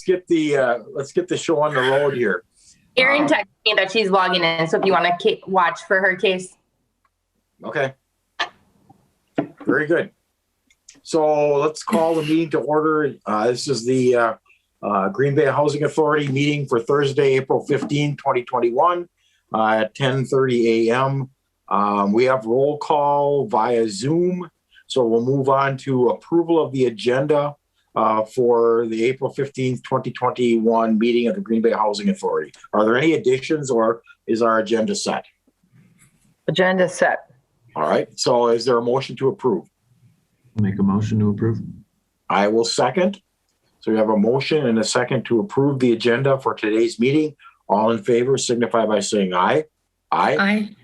get the show on the road here. Erin texted me that she's logging in, so if you want to watch for her case. Okay. Very good. So let's call the meeting to order. This is the Green Bay Housing Authority meeting for Thursday, April 15, 2021 at 10:30 a.m. We have roll call via Zoom. So we'll move on to approval of the agenda for the April 15th, 2021 meeting of the Green Bay Housing Authority. Are there any additions or is our agenda set? Agenda set. All right. So is there a motion to approve? Make a motion to approve. I will second. So we have a motion and a second to approve the agenda for today's meeting. All in favor signify by saying aye. Aye. Aye.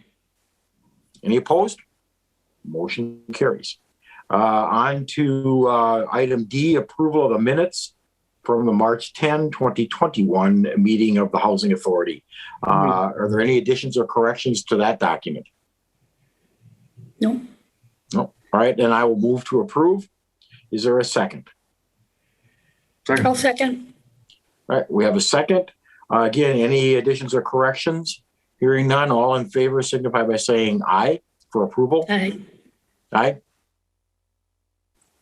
Any opposed? Motion carries. On to item D, approval of the minutes from the March 10, 2021 meeting of the Housing Authority. Are there any additions or corrections to that document? No. No. All right, then I will move to approve. Is there a second? Second. I'll second. All right, we have a second. Again, any additions or corrections? Hearing none, all in favor signify by saying aye for approval. Aye. Aye.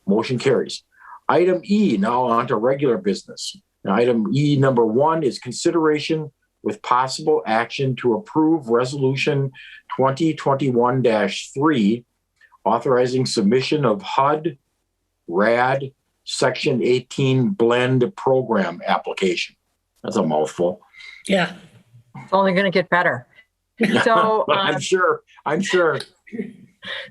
Motion carries. Item E, now on to regular business. Now, item E number 1 is consideration with possible action to approve resolution 2021-3 authorizing submission of HUD RAD Section 18 blend program application. That's a mouthful. Yeah. It's only going to get better. So I'm sure.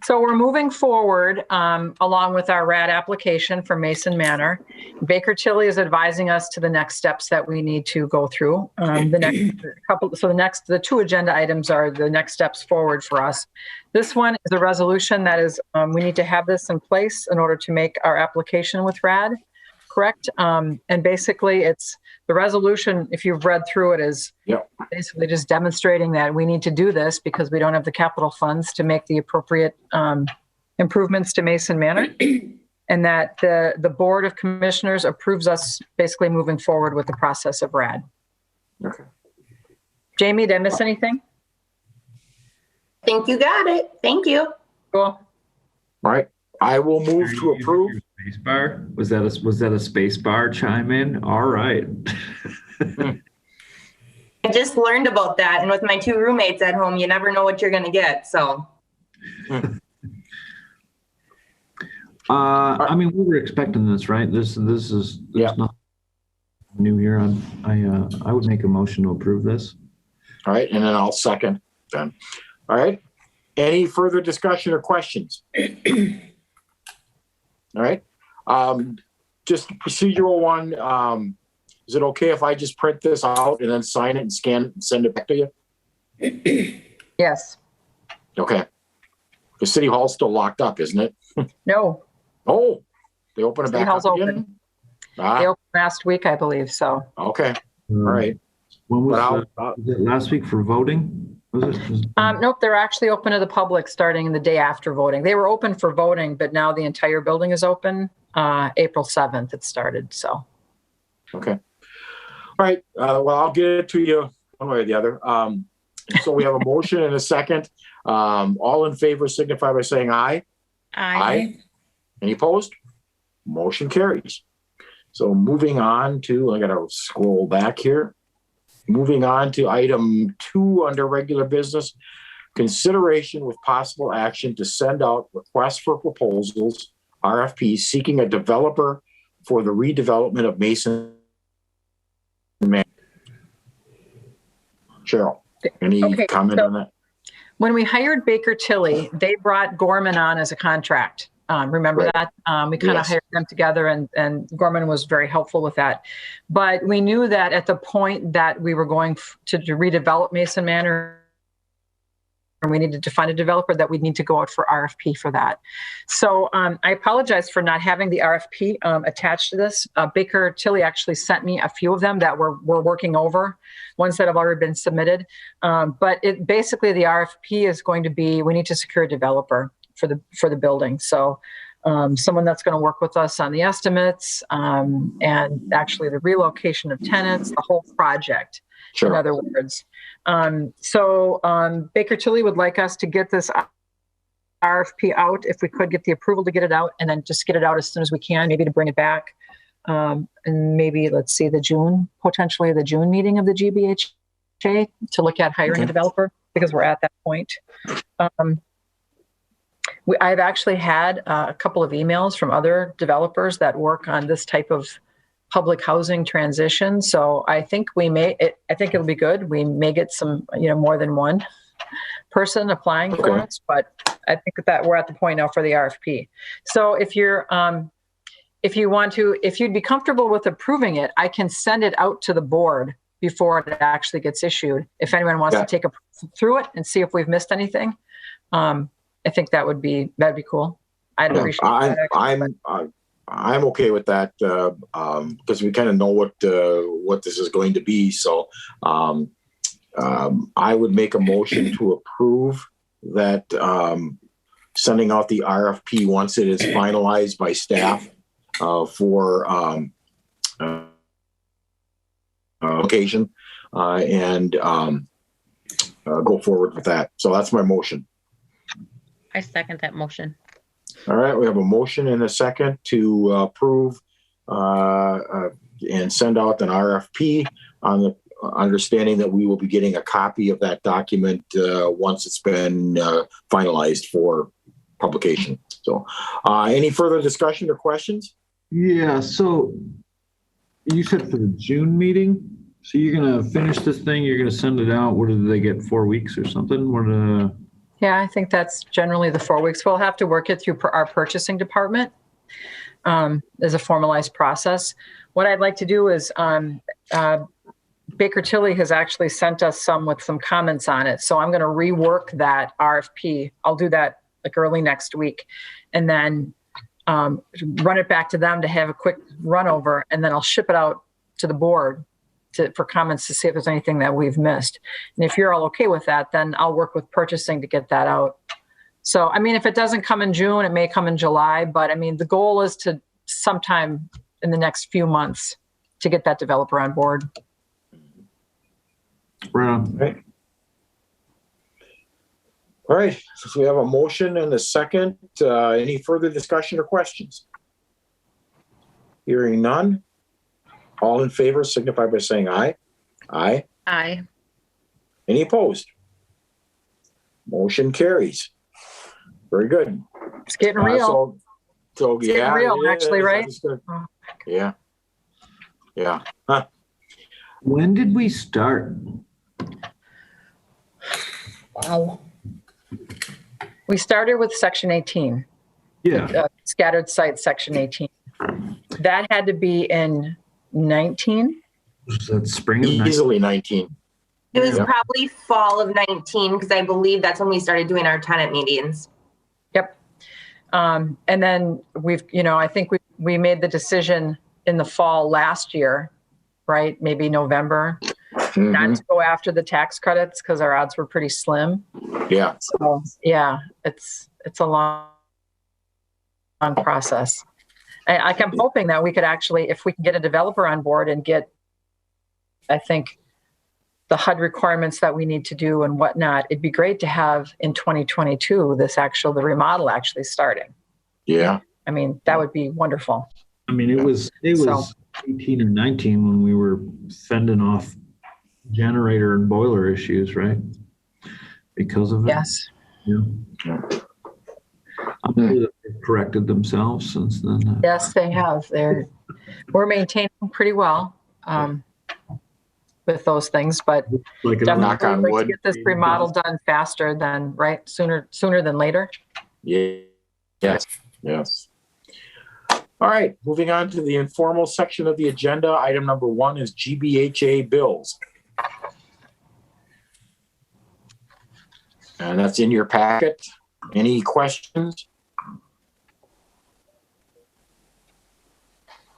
So we're moving forward along with our RAD application for Mason Manor. Baker Tilly is advising us to the next steps that we need to go through. The two agenda items are the next steps forward for us. This one is a resolution that is, we need to have this in place in order to make our application with RAD, correct? And basically it's the resolution, if you've read through it, is basically just demonstrating that we need to do this because we don't have the capital funds to make the appropriate improvements to Mason Manor, and that the Board of Commissioners approves us basically moving forward with the process of RAD. Okay. Jamie, did I miss anything? I think you got it. Thank you. Cool. All right. I will move to approve. Space bar? Was that a space bar chime in? All right. I just learned about that, and with my 2 roommates at home, you never know what you're going to get. So, I mean, we were expecting this, right? This is not new here. I would make a motion to approve this. All right, and then I'll second then. All right. Any further discussion or questions? All right. Just procedural one. Is it okay if I just print this out and then sign it and scan it and send it back to you? Yes. Okay. The City Hall's still locked up, isn't it? No. Oh, they open it City back Hall's up again? open. They opened last week, I believe. So. Okay. All right. When was it last week for voting? Was it? Nope, they're actually open to the public starting the day after voting. They were open for voting, but now the entire building is open. April 7th it started, so. Okay. All right. Well, I'll get it to you one way or the other. So we have a motion and a second. All in favor signify by saying aye. Aye. Any opposed? Motion carries. So moving on to, I got to scroll back here. Moving on to item 2 under regular business, consideration with possible action to send out requests for proposals, RFPs, seeking a developer for the redevelopment of Mason Manor. Cheryl, any comment on that? When we hired Baker Tilly, they brought Gorman on as a contract. Remember that? We kind of hired them together and Gorman was very helpful with that. But we knew that at the point that we were going to redevelop Mason Manor, and we needed to find a developer, that we'd need to go out for RFP for that. So I apologize for not having the RFP attached to this. Baker Tilly actually sent me a few of them that we're working over, ones that have already been submitted. But basically the RFP is going to be, we need to secure a developer for the building. So someone that's going to work with us on the estimates, and actually the relocation of tenants, the whole project, in Sure. other words. So Baker Tilly would like us to get this RFP out, if we could get the approval to get it out, and then just get it out as soon as we can, maybe to bring it back. And maybe, let's see, potentially the June meeting of the GBHA to look at hiring a developer, because we're at that point. I've actually had a couple of emails from other developers that work on this type of public housing transition. So I think I think it'll be good. We may get some, more than one person applying for it, but I think that we're at the point now for the RFP. So if you'd be comfortable with approving it, I can send it out to the board before it actually gets issued. If anyone wants to take a through it and see if we've missed anything, I think that'd be cool. I'd appreciate that. I'm okay with that, because we kind of know what this is going to be. So I would make a motion to approve that, sending out the RFP once it is finalized by staff for location, and go forward with that. So that's my motion. I second that motion. All right, we have a motion and a second to approve and send out an RFP on the understanding that we will be getting a copy of that document once it's been finalized for publication. So any further discussion or questions? Yeah, so you said for the June meeting, so you're going to finish this thing, you're going to send it out. What do they get, 4 weeks or something? Yeah, I think that's generally the 4 weeks. We'll have to work it through our purchasing department as a formalized process. What I'd like to do is Baker Tilly has actually sent us with some comments on it. So I'm going to rework that RFP. I'll do that like early next week, and then run it back to them to have a quick run over, and then I'll ship it out to the board for comments to see if there's anything that we've missed. And if you're all okay with that, then I'll work with purchasing to get that out. So, I mean, if it doesn't come in June, it may come in July, but I mean, the goal is to sometime in the next few months to get that developer on board. Right. All right, so we have a motion and a second. Any further discussion or questions? Hearing none. All in favor signify by saying aye. Aye. Aye. Any opposed? Motion carries. Very good. It's getting real. So It's getting real, actually, right? Yeah. Yeah. Huh. When did we start? Wow. We started with Section 18. Yeah. Scattered site Section 18. That had to be in 19. Was that spring of 19? Easily 19. It was Yeah. probably fall of 19, because I believe that's when we started doing our tenant meetings. Yep. And then I think we made the decision in the fall last year, right? Maybe November, not to go after the tax credits because our odds were pretty slim. Yeah. So yeah, it's a long process. I'm hoping that we could actually, if we can get a developer on board and get, I think, the HUD requirements that we need to do and whatnot, it'd be great to have in 2022 the remodel actually starting. Yeah. I mean, that would be wonderful. I mean, it was 18 or 19 when we were fending off generator and boiler issues, right? Because of it. Yes. Yeah. I'm sure that they've corrected themselves since then. Yes, they have. We're maintaining pretty well with those things, but Like knock on definitely like wood. to get this remodel done faster than sooner than later. Yeah. Yes. Yes. All right. Moving on to the informal section of the agenda. Item number 1 is GBHA bills. And that's in your packet. Any questions?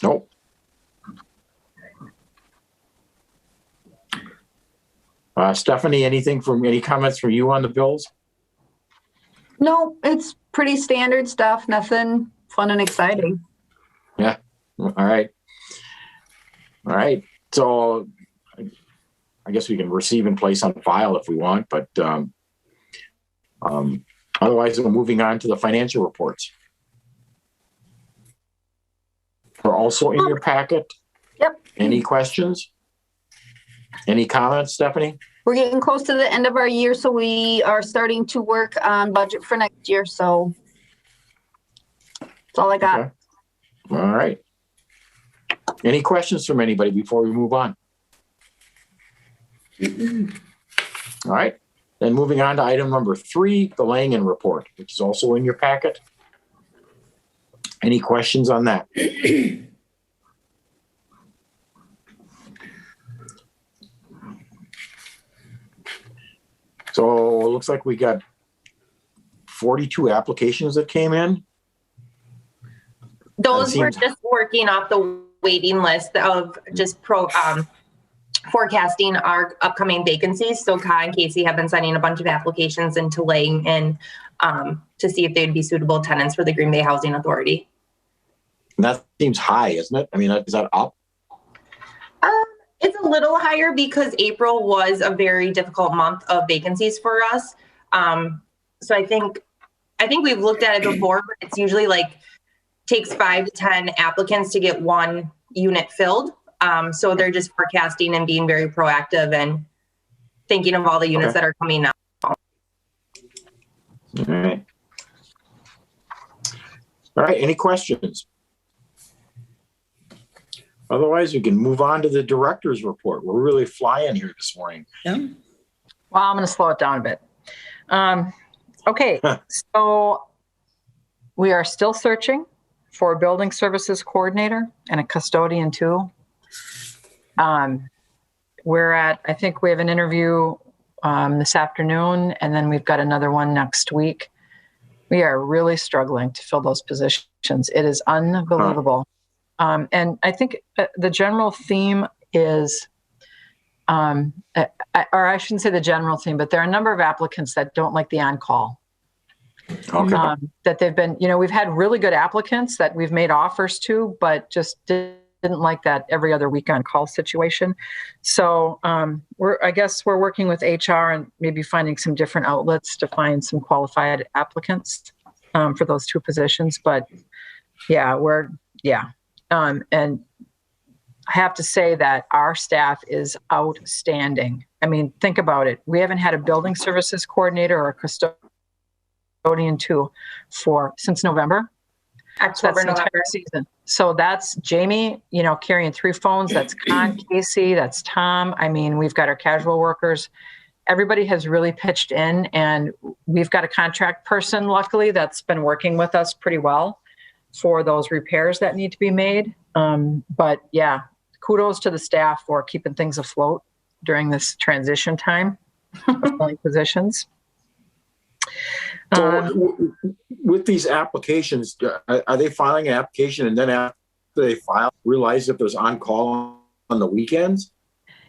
Nope. Stephanie, any comments from you on the bills? No, it's pretty standard stuff. Nothing fun and exciting. Yeah. All right. All right. So I guess we can receive and place on file if we want, but otherwise we're moving on to the financial reports. They're also in your packet. Yep. Any questions? Any comments, Stephanie? We're getting close to the end of our year, so we are starting to work on budget for next year. So that's all I got. Okay. All right. Any questions from anybody before we move on? All right. Then moving on to item number 3, the Langan Report, which is also in your packet. Any questions on that? So it looks like we got 42 applications that came in. Those were seems- just working off the waiting list of just forecasting our upcoming vacancies. So Kai and Casey have been sending a bunch of applications into Langan to see if they'd be suitable tenants for the Green Bay Housing Authority. And that seems high, isn't it? I mean, is that up? It's a little higher because April was a very difficult month of vacancies for us. So I think we've looked at it before, but it's usually takes 5 to 10 applicants to get one unit filled. So they're just forecasting and being very proactive and thinking of all the units that are coming up. All right. All right. Any questions? Otherwise, we can move on to the director's report. We're really flying here this morning. Well, I'm going to slow it down a bit. Okay, so we are still searching for a building services coordinator and a custodian too. I think we have an interview this afternoon, and then we've got another one next week. We are really struggling to fill those positions. It is unbelievable. And I think the general theme is, or I shouldn't say the general theme, but there are a number of applicants that don't like the on-call. Okay. That they've been, we've had really good applicants that we've made offers to, but just didn't like that every other week on call situation. So I guess we're working with HR and maybe finding some different outlets to find some qualified applicants for those 2 positions. But and I have to say that our staff is outstanding. I mean, think about it. We haven't had a building services coordinator or a custodian since November. October, That's the entire November. season. So that's Jamie, carrying 3 phones. That's Con, Casey, that's Tom. I mean, we've got our casual workers. Everybody has really pitched in, and we've got a contract person, luckily, that's been working with us pretty well for those repairs that need to be made. But yeah, kudos to the staff for keeping things afloat during this transition time of filling positions. So with these applications, are they filing an application and then after they file, realize if there's on-call on the weekends?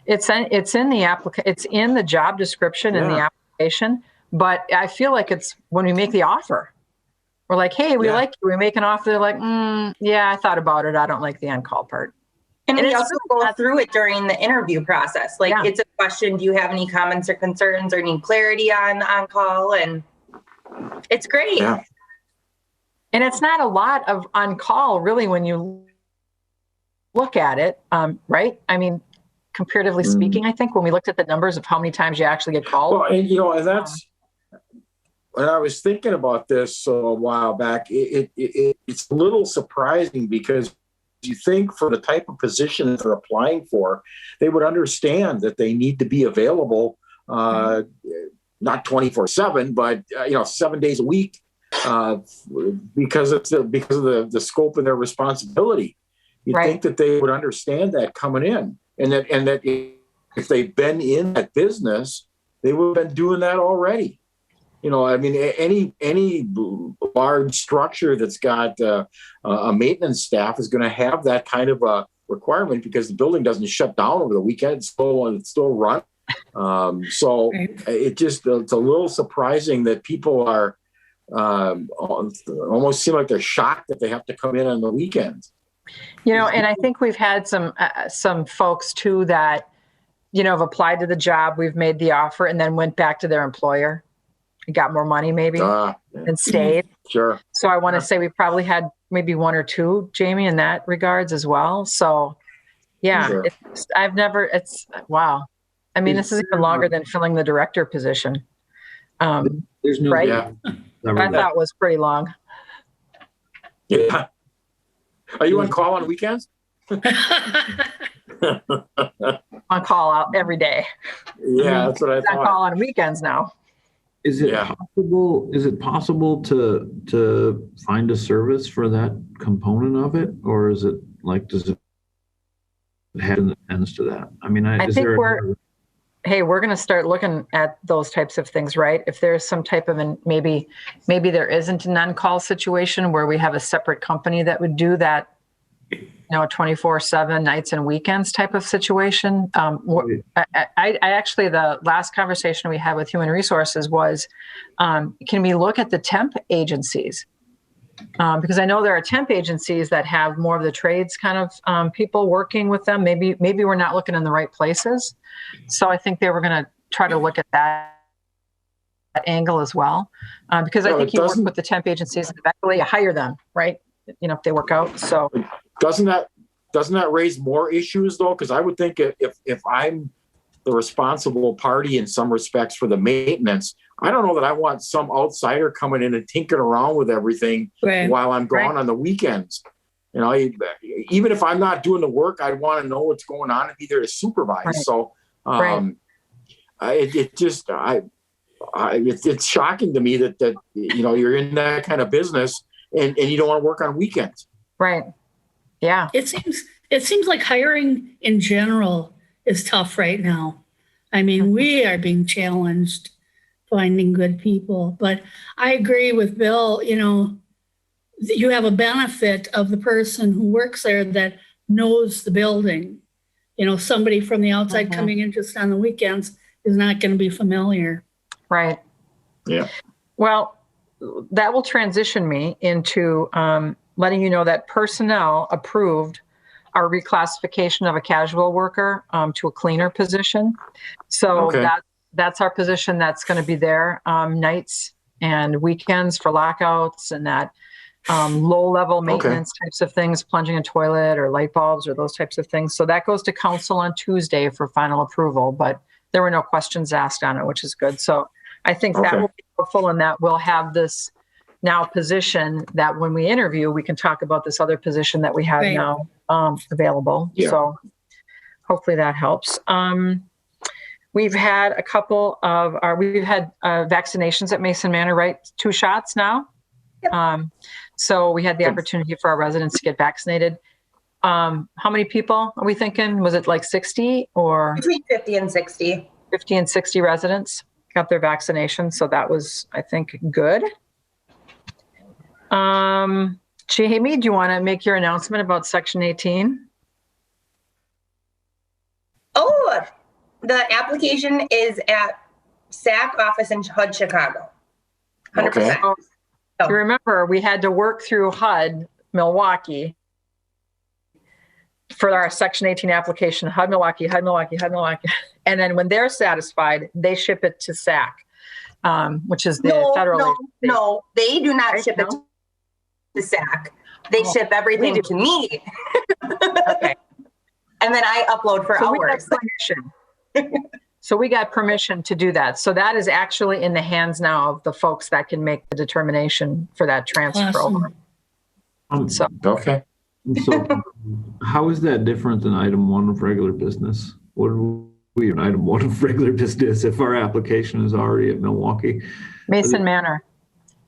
It's in the job description in the application, but I feel like it's when we make the offer. We're like, hey, we like you. We make an offer. They're like, I thought about it. I don't like the on-call part. And we it's also go through it during the interview process. It's a question, do you have any comments or concerns or need clarity on call? And it's great. Yeah. And it's not a lot of on-call, really, when you look at it, right? I mean, comparatively speaking, I think when we looked at the numbers of how many times you actually get called. Well, and that's, when I was thinking about this a while back, it's a little surprising because you think for the type of position they're applying for, they would understand that they need to be available, not 24/7, but 7 days a week, because of the scope of their responsibility. You'd think that they would understand that coming in, and that if they've been in that business, they would have been doing that already. I mean, any large structure that's got a maintenance staff is going to have that kind of a requirement because the building doesn't shut down over the weekend. It's still run. So it's a little surprising that people are almost seem like they're shocked that they have to come in on the weekends. And I think we've had some folks too that, have applied to the job, we've made the offer, and then went back to their employer, got more money maybe, and stayed. Sure. So I want to say we probably had maybe one or two, Jamie, in that regards as well. So yeah, Sure. wow. I mean, this is even longer than filling the director position. There's no. Right? Yeah. I thought was pretty long. Yeah. Are you on call on weekends? On call out every day. Yeah, that's what I On thought. call on weekends now. Is it Yeah. possible? Is it possible to find a service for that component of it, or is it like does it have an ends to that? I mean, I think we're going to start looking at those types of things, right? If there's some type of maybe there isn't an on-call situation where we have a separate company that would do that, 24/7 nights and weekends type of situation. I actually, the last conversation we had with Human Resources was, can we look at the temp agencies? Because I know there are temp agencies that have more of the trades kind of people working with them. Maybe we're not looking in the right places. So I think they were going to try to look at that angle as well. Because I think you work with the temp agencies and eventually you hire them, right? If they work out. So doesn't that raise more issues though? Because I would think if I'm the responsible party in some respects for the maintenance, I don't know that I want some outsider coming in and tinkering around with everything while I'm gone on the weekends. Even if I'm not doing the work, I'd want to know what's going on and be there to supervise. Right. So it's shocking to me that you're in that kind of business and you don't want to work on weekends. Right. Yeah. It seems like hiring in general is tough right now. I mean, we are being challenged finding good people, but I agree with Bill, you have a benefit of the person who works there that knows the building. Somebody from the outside coming in just on the weekends is not going to be familiar. Right. Yeah. Well, that will transition me into letting you know that personnel approved our reclassification of a casual worker to a cleaner position. So that's our position that's going to be there nights and weekends for lockouts and that low-level maintenance types of things, plunging a toilet or light bulbs or those types of things. So that goes to council on Tuesday for final approval, but there were no questions asked on it, which is good. So I think that will be helpful and that we'll have this now position that when we interview, we can talk about this other position that we have now available. Yeah. So hopefully that helps. We've had a couple of vaccinations at Mason Manor, right? 2 shots now. Yep. So we had the opportunity for our residents to get vaccinated. How many people are we thinking? Was it like 60 or? Between 50 and 60. 50 and 60 residents got their vaccination. So that was, I think, good. Jamie, do you want to make your announcement about Section 18? Oh, the application is at SAC office in HUD Chicago. 100%. Okay. So remember, we had to work through HUD Milwaukee for our Section 18 application, HUD Milwaukee. And then when they're satisfied, they ship it to SAC, which is the federal agency. No, they do not ship it to SAC. They ship everything to me. Okay. And then I upload for hours. So we got permission to do that. So that is actually in the hands now of the folks that can make the determination for that transfer over. So how is that different than item 1 of regular business? What are we in item 1 of regular business if our application is already at Milwaukee? Mason Manor.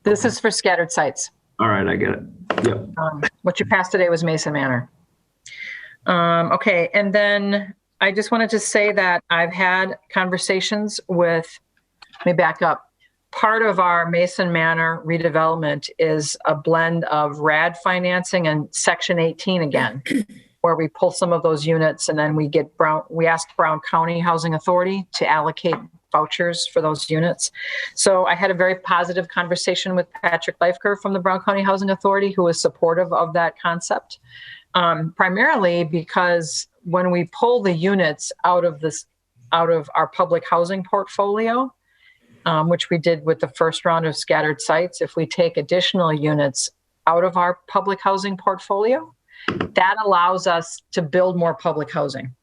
This is for scattered sites. All right, I get it. Yep. What you passed today was Mason Manor. Okay, and then I just wanted to say that I've had conversations with, let me back up. Part of our Mason Manor redevelopment is a blend of RAD financing and Section 18 again, where we pull some of those units and then we asked Brown County Housing Authority to allocate vouchers for those units. So I had a very positive conversation with Patrick Leifker from the Brown County Housing Authority, who was supportive of that concept, primarily because when we pull the units out of our public housing portfolio, which we did with the first round of scattered sites, if we take additional units out of our public housing portfolio, that allows us to build more public housing.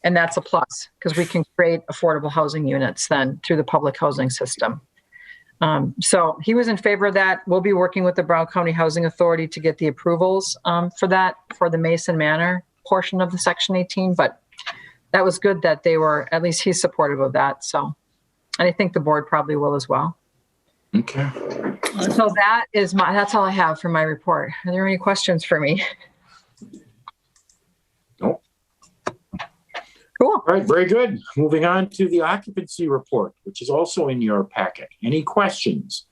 And that's a plus because we can create affordable housing units then through the public housing system. So he was in favor of that. We'll be working with the Brown County Housing Authority to get the approvals for that, for the Mason Manor portion of the Section 18. But that was good that they were, at least he's supportive of that. So, and I think the board probably will as well. Okay. So that's all I have for my report. Are there any questions for me? Nope. Cool. All right, very good. Moving on to the occupancy report, which is also in your packet. Any questions?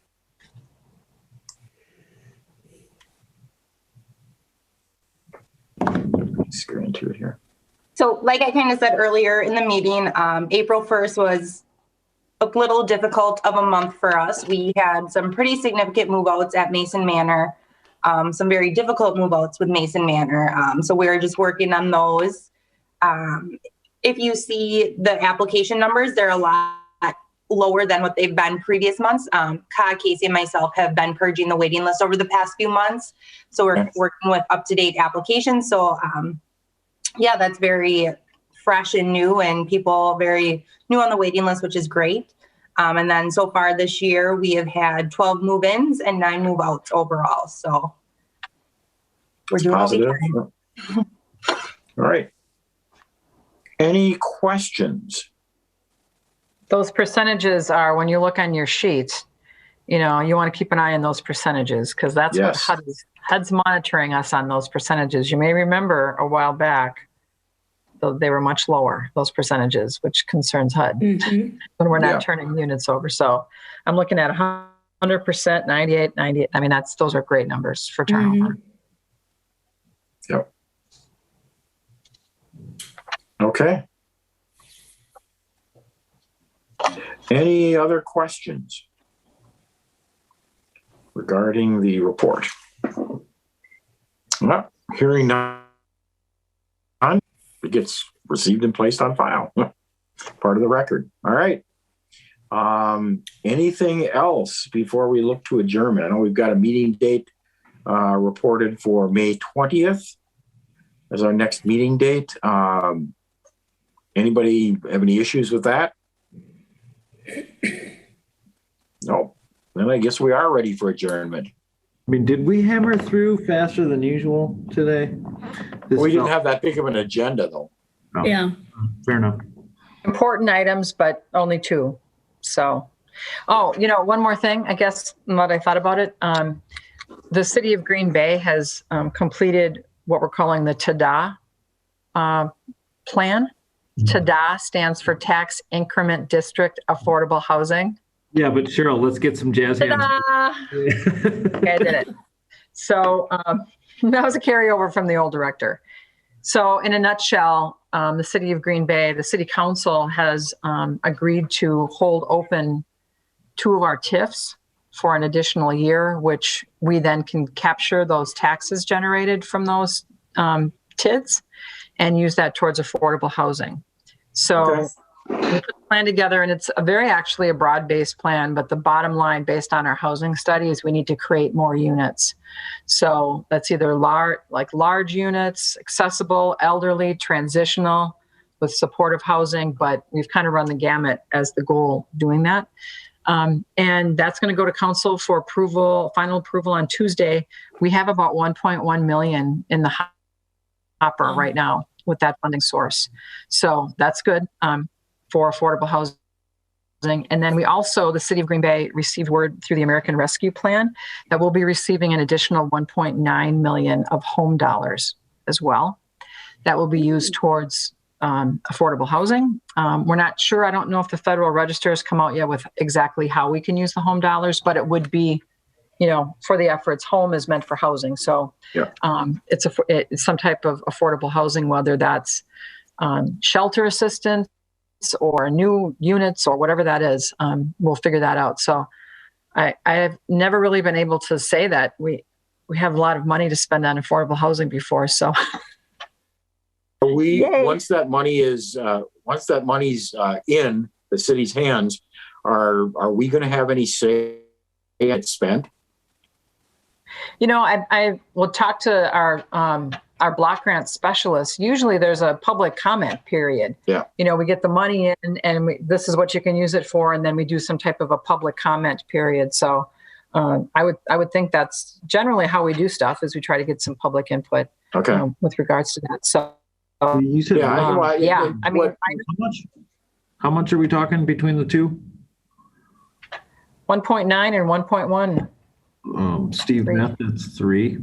Screen to it here. So like I kind of said earlier in the meeting, April 1st was a little difficult of a month for us. We had some pretty significant move outs at Mason Manor, some very difficult move outs with Mason Manor. So we're just working on those. If you see the application numbers, they're a lot lower than what they've been previous months. Casey and myself have been purging the waiting list over the past few months. So we're working with up-to-date applications. So yeah, that's very fresh and new, and people very new on the waiting list, which is great. And then so far this year, we have had 12 move-ins and 9 move-outs overall. So we're doing positive. what we can. All right. Any questions? Those percentages are, when you look on your sheet, you want to keep an eye on those percentages because that's Yes. what HUD's monitoring us on those percentages. You may remember a while back, they were much lower, those percentages, which concerns HUD when we're not turning units over. So I'm looking at 100%, 98, 98. I mean, those are great numbers for turnover. Yep. Okay. Any other questions regarding the report? Well, hearing none, it gets received and placed on file. Part of the record. All right. Anything else before we look to adjournment? I know we've got a meeting date reported for May 20th as our next meeting date. Anybody have any issues with that? No. Then I guess we are ready for adjournment. I mean, did we hammer through faster than usual today? We didn't have that big of an agenda, though. No. Yeah. Fair enough. Important items, but only 2. So, one more thing, I guess, what I thought about it. The city of Green Bay has completed what we're calling the TDA plan. TDA stands for Tax Increment District Affordable Housing. Yeah, but Cheryl, let's get some jazz hands. Okay, I did it. So that was a carryover from the old director. So in a nutshell, the city of Green Bay, the city council has agreed to hold open 2 of our TIFs for an additional year, which we then can capture those taxes generated from those TIDs and use that towards affordable housing. So we put the plan together, and it's actually a broad-based plan, but the bottom line based on our housing study is we need to create more units. So that's either large units, accessible, elderly, transitional with supportive housing, but we've kind of run the gamut as the goal doing that. And that's going to go to council for approval, final approval on Tuesday. We have about 1.1 million in the hopper right now with that funding source. So that's good for affordable housing. And then we also, the city of Green Bay received word through the American Rescue Plan that we'll be receiving an additional 1.9 million of home dollars as well. That will be used towards affordable housing. We're not sure. I don't know if the Federal Register has come out yet with exactly how we can use the home dollars, but it would be, for the efforts. Home is meant for housing. So it's some type of affordable housing, whether that's shelter assistance, or new units or whatever that is. We'll figure that out. So I have never really been able to say that we have a lot of money to spend on affordable housing before. So Yay. Once that money's in the city's hands, are we going to have any say in it spent? You know, I will talk to our block grant specialist. Usually there's a public comment period. Yeah. You know, we get the money in and this is what you can use it for. And then we do some type of a public comment period. So I would think that's generally how we do stuff, is we try to get some public input with regards to that. So You said, I mean, how much are we talking between the two? 1.9 and 1.1. Steve, math, that's 3.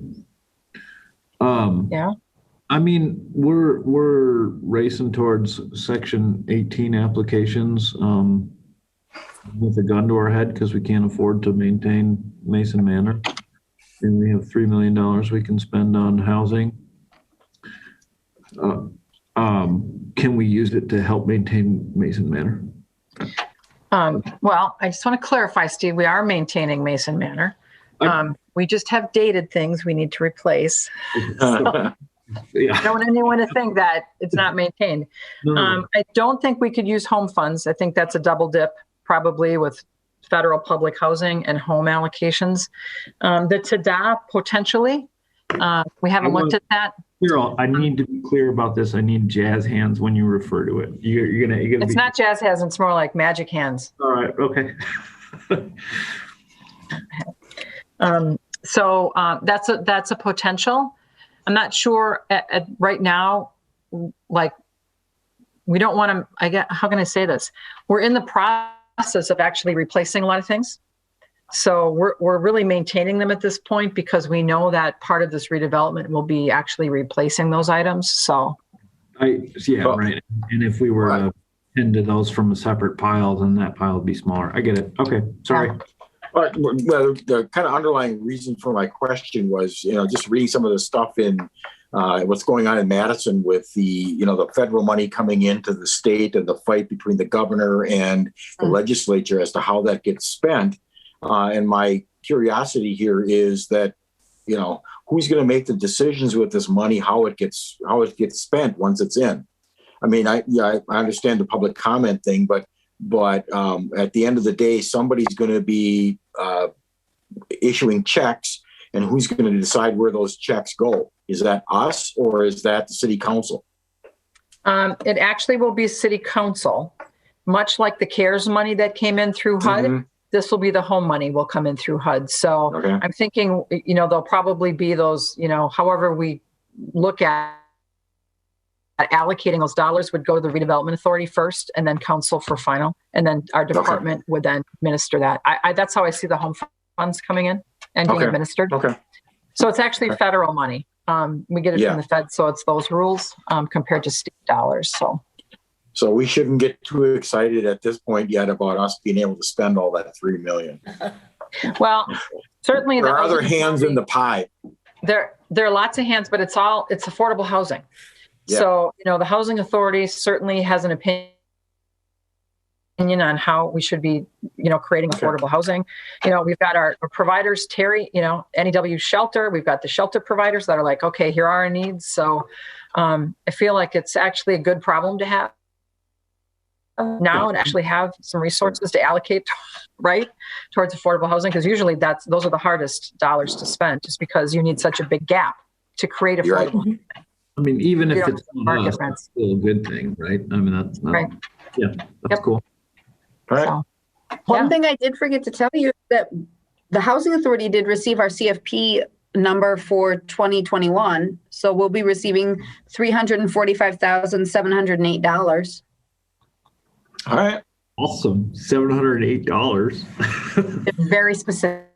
Yeah. I mean, we're racing towards Section 18 applications with a gun to our head because we can't afford to maintain Mason Manor, and we have $3 million we can spend on housing. Can we use it to help maintain Mason Manor? Well, I just want to clarify, Steve, we are maintaining Mason Manor. We just have dated things we need to replace. So, Yeah. I don't want anyone to think that it's not maintained. No. I don't think we could use home funds. I think that's a double dip, probably with federal public housing and home allocations. The TDA, potentially. We haven't looked at that. I need to be clear about this. I need jazz hands when you refer to it. You're gonna It's not jazz hands. It's more like magic hands. All right. Okay. So that's a potential. I'm not sure at right now. Like, we don't want to. How can I say this? We're in the process of actually replacing a lot of things. So we're really maintaining them at this point because we know that part of this redevelopment will be actually replacing those items. So. Right. And if we were to tend to those from a separate pile, then that pile would be smaller. I get it. Okay. Sorry. Yeah. But the kind of underlying reason for my question was, just reading some of the stuff in what's going on in Madison with the federal money coming into the state and the fight between the governor and the legislature as to how that gets spent. And my curiosity here is that, who's going to make the decisions with this money, how it gets spent once it's in. I mean, I understand the public comment thing, but at the end of the day, somebody's going to be issuing checks, and who's going to decide where those checks go? Is that us or is that the city council? It actually will be city council, much like the CARES money that came in through HUD. Mm-hmm. This will be the home money will come in through HUD. So I'm thinking, there'll probably be those, however we look at allocating those dollars would go to the redevelopment authority first and then council for final. And then our department would then administer that. That's how I see the home funds coming in and being administered. Okay. So it's actually federal money. We get it from the Fed. So it's those rules compared to state dollars. So we shouldn't get too excited at this point yet about us being able to spend all that $3 million. Well, certainly there are other hands in the pie. There are lots of hands, but it's affordable housing. Yeah. So, the housing authority certainly has an opinion on how we should be, creating affordable housing. We've got our providers, Terry, NEW shelter. We've got the shelter providers that are like, okay, here are our needs. So I feel like it's actually a good problem to have now and actually have some resources to allocate towards affordable housing, because usually those are the hardest dollars to spend, just because you need such a big gap to create affordable. Right. I mean, even if it's not us, that's still a good thing, right? I mean, that's not, that's cool. All right. So, One thing I did forget to tell you is that the Housing Authority did receive our CFP number for 2021. So we'll be receiving $345,708. All right. Awesome. $708. It's very specific.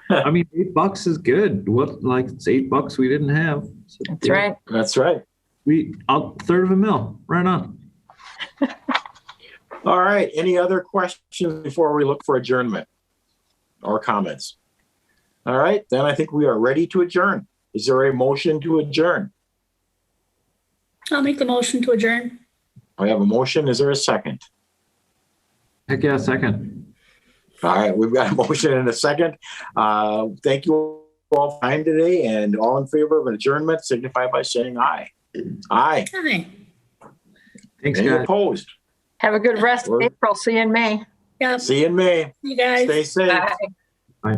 I mean, $8 is good. It's $8 we didn't have. So, that's right. That's right. Third of a mil. Right on. All right. Any other questions before we look for adjournment or comments? All right. Then I think we are ready to adjourn. Is there a motion to adjourn? I'll make the motion to adjourn. I have a motion. Is there a second? Heck yeah, second. All right, we've got a motion and a second. Thank you all for time today, and all in favor of an adjournment signify by saying aye. Aye. Hi. Thanks, Any guys. opposed? Have a good rest of April. See you in May. Yeah, See you in May. you guys. Stay safe. Bye. Bye.